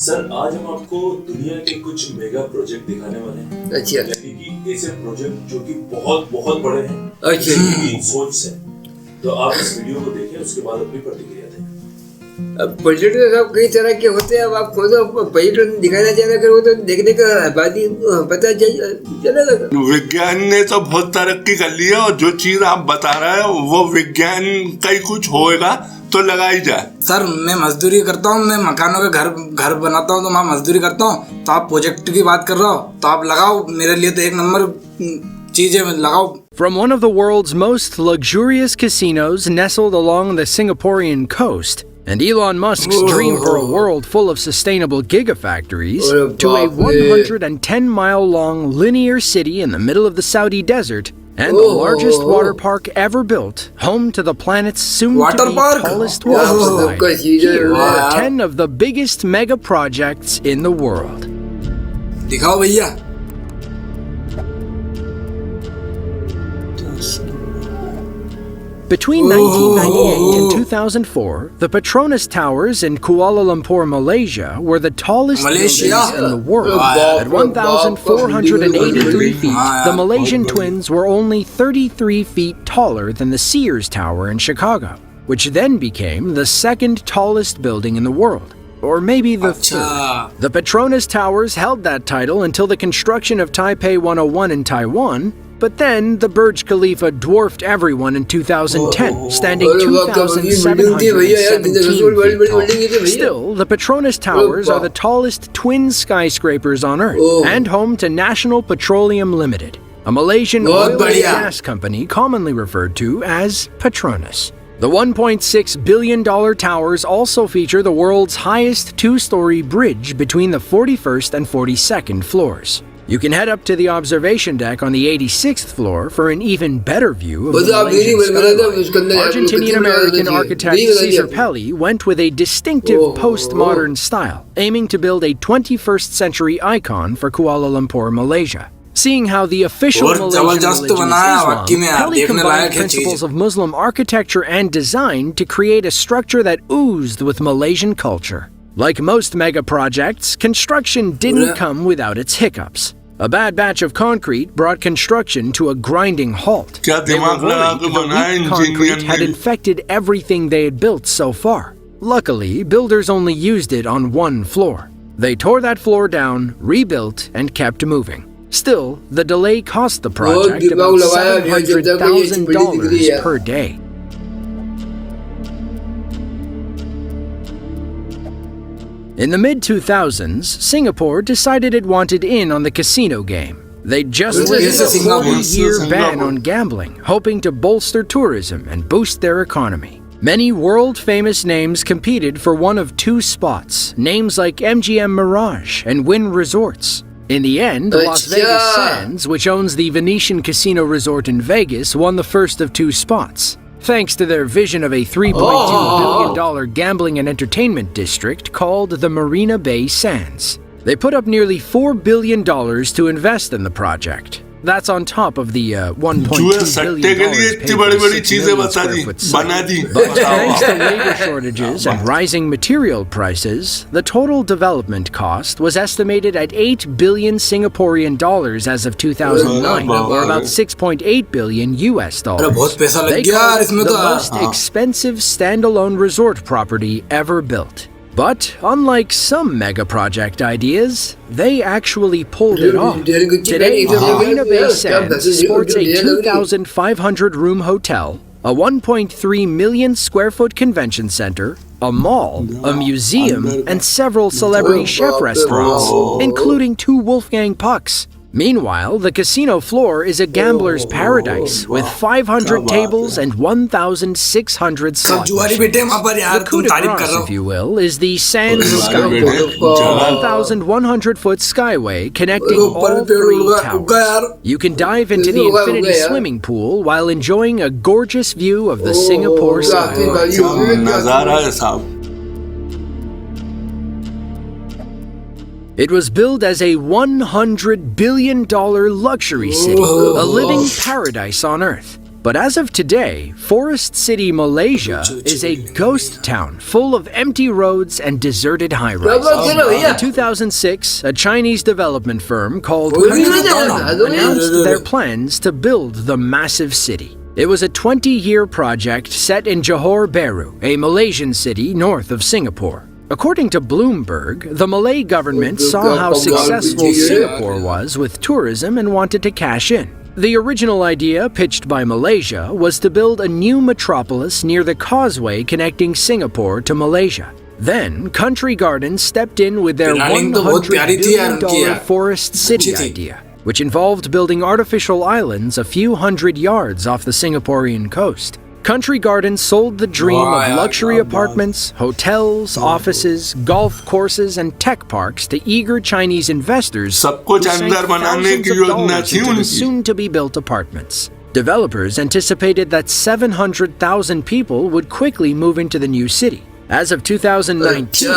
Sir आज हम आपको दुनिया के कुछ मेगा प्रोजेक्ट दिखाने वाले हैं। अच्छा। यानी कि ऐसे प्रोजेक्ट जो कि बहुत बहुत बड़े हैं। अच्छा। की सोच से। तो आप इस वीडियो को देखें, उसके बाद अपनी प्रतिक्रिया दें। अब प्रोजेक्ट तो सब कई तरह के होते हैं। अब आप खुद प्रोजेक्ट दिखाना चाह रहे हो तो देखने का बात ही पता चलेगा। विज्ञान ने तो बहुत तरक्की कर ली है और जो चीज आप बता रहे हो वो विज्ञान का ही कुछ होएगा तो लगाई जाए। सर मैं मजदूरी करता हूँ, मैं मकानों के घर बनाता हूँ तो मैं मजदूरी करता हूँ। तो आप प्रोजेक्ट की बात कर रहे हो तो आप लगाओ, मेरे लिए तो एक नंबर चीजें लगाओ। From one of the world's most luxurious casinos nestled along the Singaporean coast, and Elon Musk's dream for a world full of sustainable gigafactories, to a 110-mile-long linear city in the middle of the Saudi desert, and the largest water park ever built, home to the planet's soon-to-be tallest water slide. Here are 10 of the biggest mega projects in the world. दिखाओ भैया। Between 1998 and 2004, the Petronas Towers in Kuala Lumpur, Malaysia, were the tallest buildings in the world. At 1,483 feet, the Malaysian twins were only 33 feet taller than the Sears Tower in Chicago, which then became the second tallest building in the world. Or maybe the third. The Petronas Towers held that title until the construction of Taipei 101 in Taiwan, but then the Burj Khalifa dwarfed everyone in 2010, standing 2,717 feet tall. Still, the Petronas Towers are the tallest twin skyscrapers on Earth and home to National Petroleum Limited, a Malaysian oil and gas company commonly referred to as Petronas. The $1.6 billion towers also feature the world's highest two-story bridge between the 41st and 42nd floors. You can head up to the observation deck on the 86th floor for an even better view of the Malaysian skyline. Argentinian-American architect Cesar Pelli went with a distinctive postmodern style, aiming to build a 21st century icon for Kuala Lumpur, Malaysia. Seeing how the official Malaysian religion is Islam, Pelli combined principles of Muslim architecture and design to create a structure that oozed with Malaysian culture. Like most mega projects, construction didn't come without its hiccups. A bad batch of concrete brought construction to a grinding halt. They were worried that the weak concrete had infected everything they had built so far. Luckily, builders only used it on one floor. They tore that floor down, rebuilt, and kept moving. Still, the delay cost the project about $700,000 per day. In the mid-2000s, Singapore decided it wanted in on the casino game. They'd just lifted a 40-year ban on gambling, hoping to bolster tourism and boost their economy. Many world-famous names competed for one of two spots, names like MGM Mirage and Wynn Resorts. In the end, Las Vegas Sands, which owns the Venetian Casino Resort in Vegas, won the first of two spots, thanks to their vision of a $3.2 billion gambling and entertainment district called the Marina Bay Sands. They put up nearly $4 billion to invest in the project. That's on top of the $1.2 billion paid for the 6 million square foot site. But thanks to labor shortages and rising material prices, the total development cost was estimated at 8 billion Singaporean dollars as of 2009, or about 6.8 billion US dollars. They call it the most expensive standalone resort property ever built. But unlike some mega project ideas, they actually pulled it off. Today, Marina Bay Sands sports a 2,500-room hotel, a 1.3 million square foot convention center, a mall, a museum, and several celebrity chef restaurants, including 2 Wolfgang Pucks. Meanwhile, the casino floor is a gambler's paradise with 500 tables and 1,600 slot machines. The coup de grace, if you will, is the Sands Skyway, a 1,100-foot skyway connecting all 3 towers. You can dive into the infinity swimming pool while enjoying a gorgeous view of the Singapore skyline. It was billed as a $100 billion luxury city, a living paradise on Earth. But as of today, Forest City, Malaysia is a ghost town full of empty roads and deserted high-rises. In 2006, a Chinese development firm called announced their plans to build the massive city. It was a 20-year project set in Johor Bahru, a Malaysian city north of Singapore. According to Bloomberg, the Malay government saw how successful Singapore was with tourism and wanted to cash in. The original idea, pitched by Malaysia, was to build a new metropolis near the causeway connecting Singapore to Malaysia. Then, Country Gardens stepped in with their $100 billion Forest City idea, which involved building artificial islands a few hundred yards off the Singaporean coast. Country Gardens sold the dream of luxury apartments, hotels, offices, golf courses, and tech parks to eager Chinese investors who sank thousands of dollars into the soon-to-be-built apartments. Developers anticipated that 700,000 people would quickly move into the new city. As of 2019,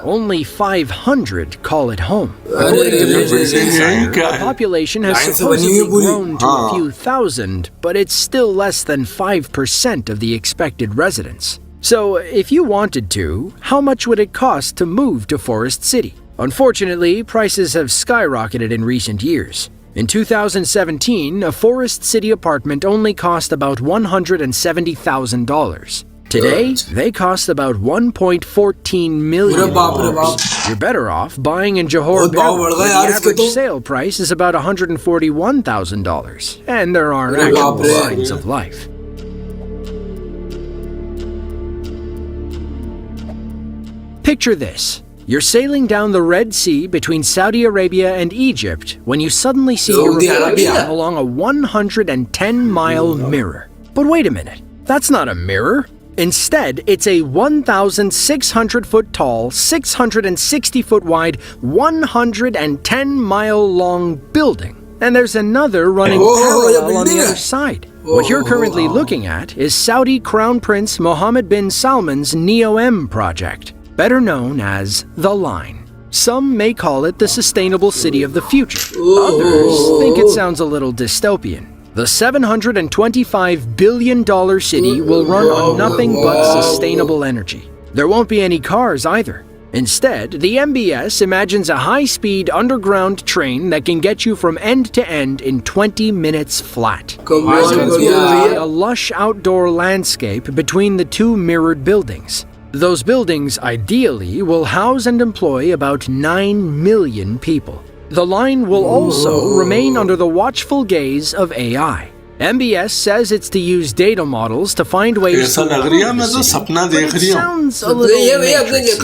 only 500 call it home. According to Business Insider, the population has supposedly grown to a few thousand, but it's still less than 5% of the expected residents. So, if you wanted to, how much would it cost to move to Forest City? Unfortunately, prices have skyrocketed in recent years. In 2017, a Forest City apartment only cost about $170,000. Today, they cost about $1.14 million. You're better off buying in Johor Bahru, where the average sale price is about $141,000, and there are actual signs of life. Picture this. You're sailing down the Red Sea between Saudi Arabia and Egypt when you suddenly see your reflection along a 110-mile mirror. But wait a minute, that's not a mirror. Instead, it's a 1,600-foot tall, 660-foot wide, 110-mile-long building. And there's another running parallel on the other side. What you're currently looking at is Saudi Crown Prince Mohammed bin Salman's NEOM project, better known as The Line. Some may call it the sustainable city of the future. Others think it sounds a little dystopian. The $725 billion city will run on nothing but sustainable energy. There won't be any cars either. Instead, the MBS imagines a high-speed underground train that can get you from end to end in 20 minutes flat. A lush outdoor landscape between the two mirrored buildings. Those buildings, ideally, will house and employ about 9 million people. The line will also remain under the watchful gaze of AI. MBS says it's to use data models to find ways to it sounds a little matrix.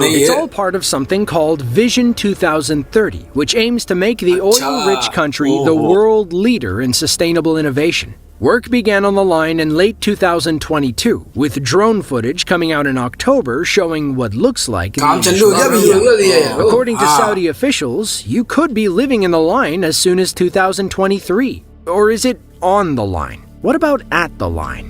It's all part of something called Vision 2030, which aims to make the oil-rich country the world leader in sustainable innovation. Work began on the line in late 2022, with drone footage coming out in October showing what looks like the According to Saudi officials, you could be living in the line as soon as 2023. Or is it on the line? What about at the line?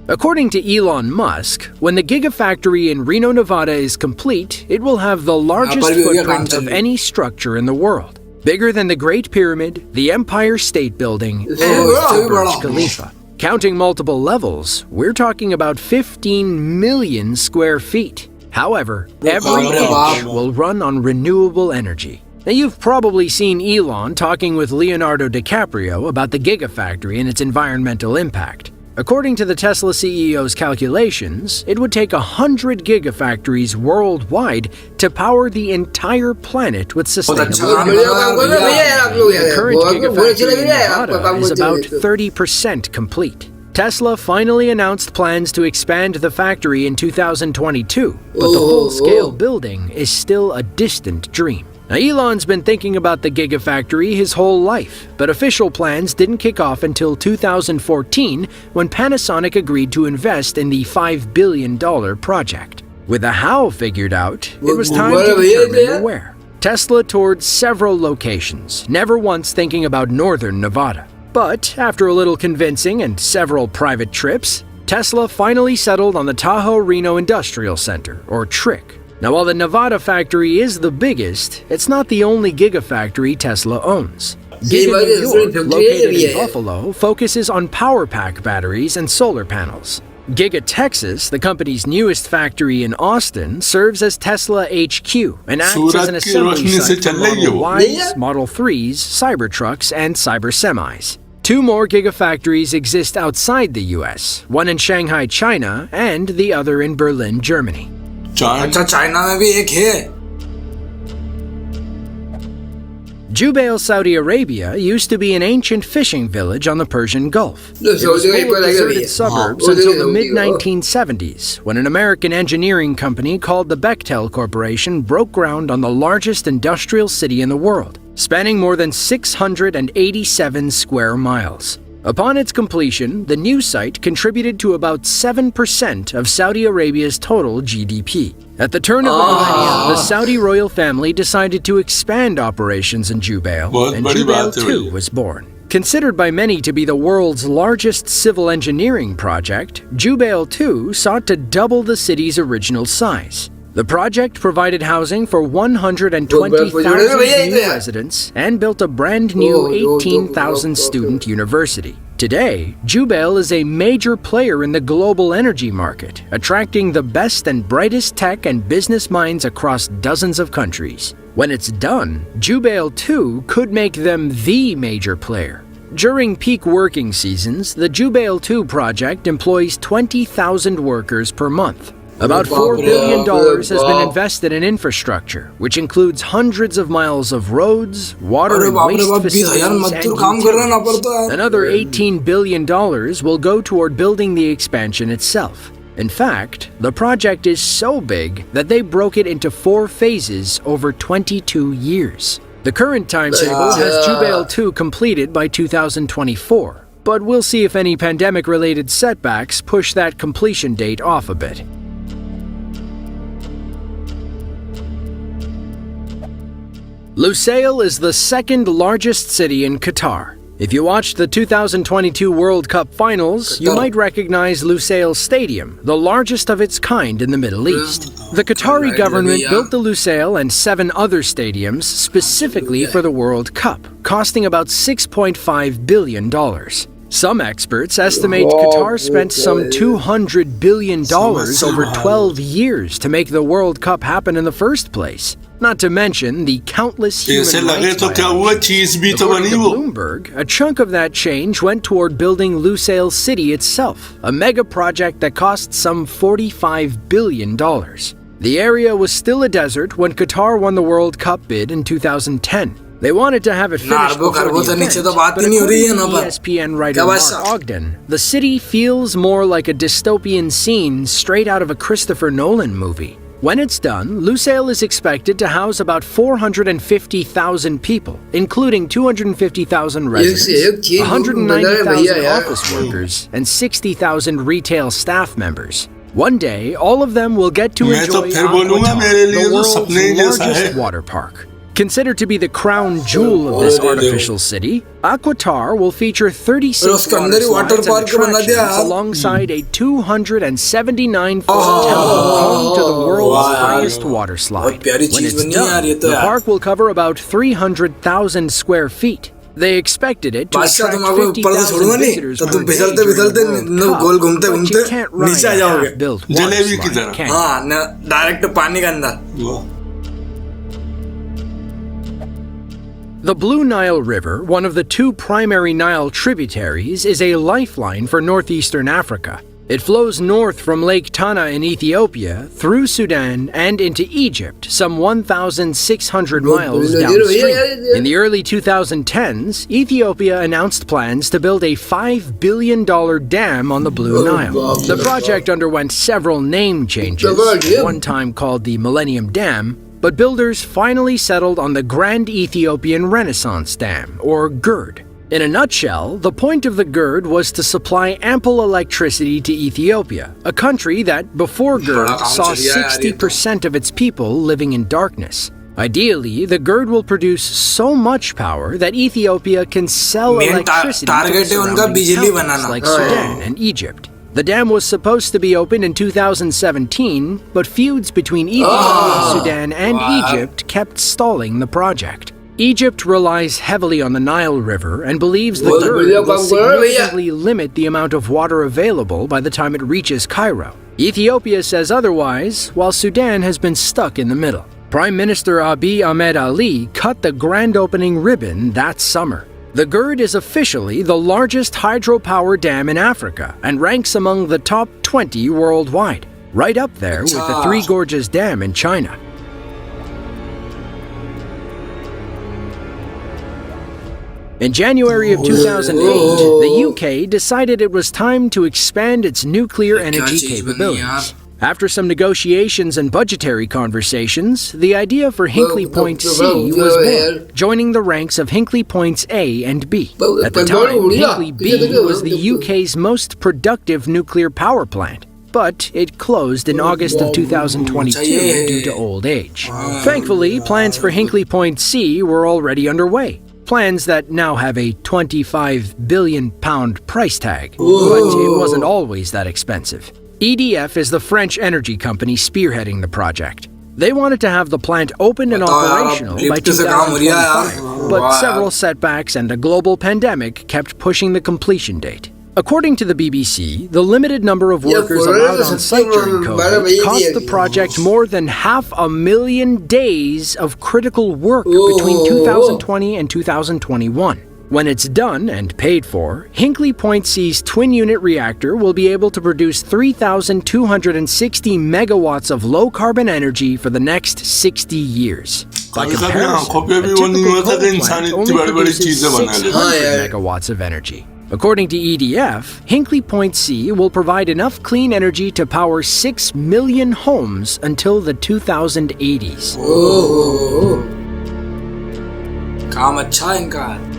According to Elon Musk, when the gigafactory in Reno, Nevada is complete, it will have the largest footprint of any structure in the world. Bigger than the Great Pyramid, the Empire State Building, and the Burj Khalifa. Counting multiple levels, we're talking about 15 million square feet. However, every inch will run on renewable energy. Now, you've probably seen Elon talking with Leonardo DiCaprio about the gigafactory and its environmental impact. According to the Tesla CEO's calculations, it would take 100 gigafactories worldwide to power the entire planet with sustainable energy. The current gigafactory in Nevada is about 30% complete. Tesla finally announced plans to expand the factory in 2022, but the full-scale building is still a distant dream. Now, Elon's been thinking about the gigafactory his whole life, but official plans didn't kick off until 2014 when Panasonic agreed to invest in the $5 billion project. With the how figured out, it was time to determine the where. Tesla toured several locations, never once thinking about northern Nevada. But after a little convincing and several private trips, Tesla finally settled on the Tahoe Reno Industrial Center, or TRIC. Now, while the Nevada factory is the biggest, it's not the only gigafactory Tesla owns. Giga New York, located in Buffalo, focuses on power pack batteries and solar panels. Giga Texas, the company's newest factory in Austin, serves as Tesla HQ and acts as an assembly site for Model Ys, Model 3s, Cybertrucks, and Cyber Semis. 2 more gigafactories exist outside the US, one in Shanghai, China, and the other in Berlin, Germany. अच्छा China में भी एक है. Jubail, Saudi Arabia used to be an ancient fishing village on the Persian Gulf. It was full of deserted suburbs until the mid-1970s, when an American engineering company called the Bechtel Corporation broke ground on the largest industrial city in the world, spanning more than 687 square miles. Upon its completion, the new site contributed to about 7% of Saudi Arabia's total GDP. At the turn of the millennium, the Saudi royal family decided to expand operations in Jubail, and Jubail 2 was born. Considered by many to be the world's largest civil engineering project, Jubail 2 sought to double the city's original size. The project provided housing for 120,000 new residents and built a brand new 18,000-student university. Today, Jubail is a major player in the global energy market, attracting the best and brightest tech and business minds across dozens of countries. When it's done, Jubail 2 could make them the major player. During peak working seasons, the Jubail 2 project employs 20,000 workers per month. About $4 billion has been invested in infrastructure, which includes hundreds of miles of roads, water and waste facilities, and utilities. Another $18 billion will go toward building the expansion itself. In fact, the project is so big that they broke it into 4 phases over 22 years. The current timetable has Jubail 2 completed by 2024, but we'll see if any pandemic-related setbacks push that completion date off a bit. Lusail is the second largest city in Qatar. If you watched the 2022 World Cup Finals, you might recognize Lusail Stadium, the largest of its kind in the Middle East. The Qatari government built the Lusail and 7 other stadiums specifically for the World Cup, costing about $6.5 billion. Some experts estimate Qatar spent some $200 billion over 12 years to make the World Cup happen in the first place. Not to mention the countless human rights violations. According to Bloomberg, a chunk of that change went toward building Lusail City itself, a mega project that cost some $45 billion. The area was still a desert when Qatar won the World Cup bid in 2010. They wanted to have it finished before the event, but according to ESPN writer Mark Ogden, the city feels more like a dystopian scene straight out of a Christopher Nolan movie. When it's done, Lusail is expected to house about 450,000 people, including 250,000 residents, 190,000 office workers, and 60,000 retail staff members. One day, all of them will get to enjoy Aquatar, the world's largest water park. Considered to be the crown jewel of this artificial city, Aquatar will feature 36 water slides and attractions alongside a 279-foot temple home to the world's highest water slide. When it's done, the park will cover about 300,000 square feet. They expected it to attract 50,000 visitors per day during the World Cup, but you can't ride a half-built water slide, can you? Direct पानी के अंदर. The Blue Nile River, one of the 2 primary Nile tributaries, is a lifeline for northeastern Africa. It flows north from Lake Tana in Ethiopia, through Sudan, and into Egypt, some 1,600 miles downstream. In the early 2010s, Ethiopia announced plans to build a $5 billion dam on the Blue Nile. The project underwent several name changes, one time called the Millennium Dam, but builders finally settled on the Grand Ethiopian Renaissance Dam, or GERD. In a nutshell, the point of the GERD was to supply ample electricity to Ethiopia, a country that, before GERD, saw 60% of its people living in darkness. Ideally, the GERD will produce so much power that Ethiopia can sell electricity to surrounding countries like Sudan and Egypt. The dam was supposed to be opened in 2017, but feuds between Ethiopia, Sudan, and Egypt kept stalling the project. Egypt relies heavily on the Nile River and believes the GERD will significantly limit the amount of water available by the time it reaches Cairo. Ethiopia says otherwise, while Sudan has been stuck in the middle. Prime Minister Abiy Ahmed Ali cut the grand opening ribbon that summer. The GERD is officially the largest hydropower dam in Africa and ranks among the top 20 worldwide, right up there with the Three Gorges Dam in China. In January of 2008, the UK decided it was time to expand its nuclear energy capabilities. After some negotiations and budgetary conversations, the idea for Hinkley Point C was born, joining the ranks of Hinkley Points A and B. At the time, Hinkley B was the UK's most productive nuclear power plant, but it closed in August of 2022 due to old age. Thankfully, plans for Hinkley Point C were already underway. Plans that now have a £25 billion price tag, but it wasn't always that expensive. EDF is the French energy company spearheading the project. They wanted to have the plant open and operational by 2025, but several setbacks and a global pandemic kept pushing the completion date. According to the BBC, the limited number of workers allowed on site during COVID cost the project more than 500,000 days of critical work between 2020 and 2021. When it's done and paid for, Hinkley Point C's twin-unit reactor will be able to produce 3,260 megawatts of low-carbon energy for the next 60 years. By comparison, a typical coal plant only produces 600 megawatts of energy. According to EDF, Hinkley Point C will provide enough clean energy to power 6 million homes until the 2080s. काम अच्छा है इनका।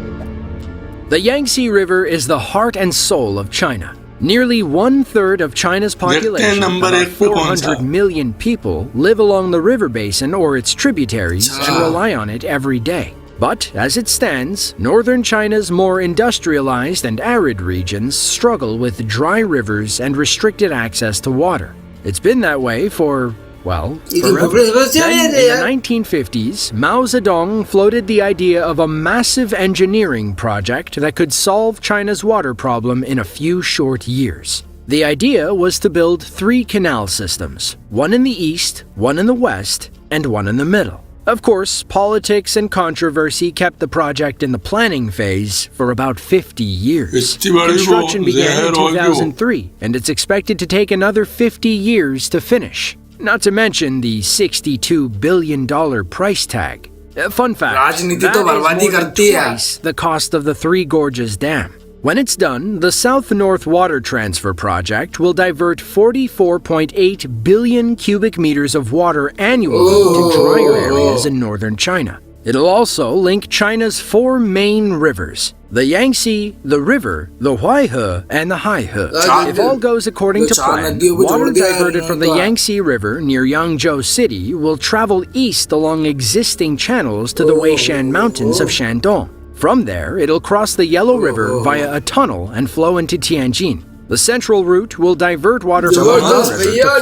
The Yangtze River is the heart and soul of China. Nearly 1/3 of China's population, about 400 million people, live along the river basin or its tributaries and rely on it every day. But as it stands, northern China's more industrialized and arid regions struggle with dry rivers and restricted access to water. It's been that way for, well, forever. Then, in the 1950s, Mao Zedong floated the idea of a massive engineering project that could solve China's water problem in a few short years. The idea was to build 3 canal systems, one in the east, one in the west, and one in the middle. Of course, politics and controversy kept the project in the planning phase for about 50 years. Construction began in 2003, and it's expected to take another 50 years to finish. Not to mention the $62 billion price tag. Fun fact, that is more than twice the cost of the Three Gorges Dam. When it's done, the South-North Water Transfer Project will divert 44.8 billion cubic meters of water annually to drier areas in northern China. It'll also link China's 4 main rivers, the Yangtze, the River, the Huaihe, and the Haihe. If all goes according to plan, water diverted from the Yangtze River near Yangzhou City will travel east along existing channels to the Weishan Mountains of Shandong. From there, it'll cross the Yellow River via a tunnel and flow into Tianjin. The central route will divert water from the river to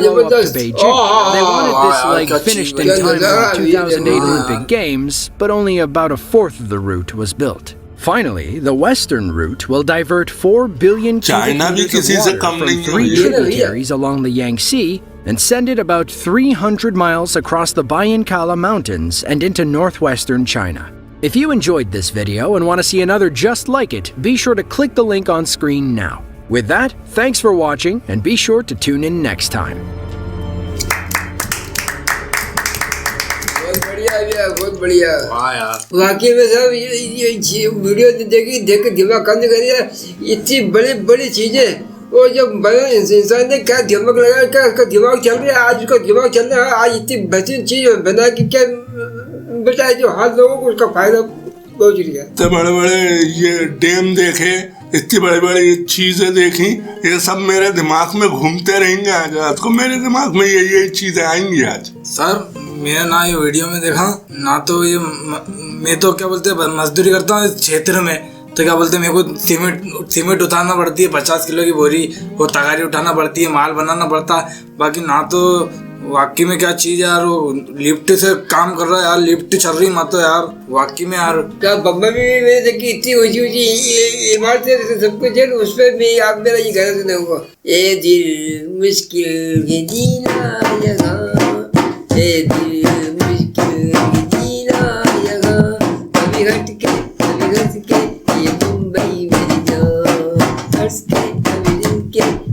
flow up to Beijing. They wanted this leg finished in time for the 2008 Olympic Games, but only about a fourth of the route was built. Finally, the western route will divert 4 billion cubic meters of water from 3 tributaries along the Yangtze and send it about 300 miles across the Bayankala Mountains and into northwestern China. If you enjoyed this video and want to see another just like it, be sure to click the link on screen now. With that, thanks for watching and be sure to tune in next time. बहुत बढ़िया वाकई में साहब ये video देख के दिमाग काम नहीं कर रहा। इतनी बड़ी बड़ी चीजें वो जब इंसान ने क्या दिमाग लगाया, क्या उसका दिमाग चल रहा है, आज उसका दिमाग चल रहा है, आज इतनी बेहतरीन चीज बना के क्या बेटा जो हाथ लोगों को उसका फायदा पहुंच रहा है। तो बड़े बड़े ये डैम देखे, इतनी बड़ी बड़ी चीजें देखी, ये सब मेरे दिमाग में घूमते रहेंगे। आज रात को मेरे दिमाग में यही चीजें आएंगी। आज सर मैंने ना ये वीडियो में देखा ना तो ये मैं तो क्या बोलते हैं मजदूरी करता हूँ इस क्षेत्र में, तो क्या बोलते हैं, मेरे को सीमेंट उठाना पड़ती है 50 किलो की बोरी, वो तगारी उठाना पड़ती है, माल बनाना पड़ता है। बाकी ना तो वाकई में क्या चीज यार, वो लिफ्ट से काम कर रहा है यार, लिफ्ट चल रही मत तो यार वाकई में यार। क्या बम्बई में मैंने देखी इतनी ऊंची ऊंची इमारतें सब कुछ है, उसमें भी आप मेरा ये घर सुना हुआ, ए दिल मुश्किल है जीना यहाँ, ए दिल मुश्किल है जीना यहाँ, कभी हट के कभी हंस के ये मुंबई मेरी जान, हंस के कभी रुक के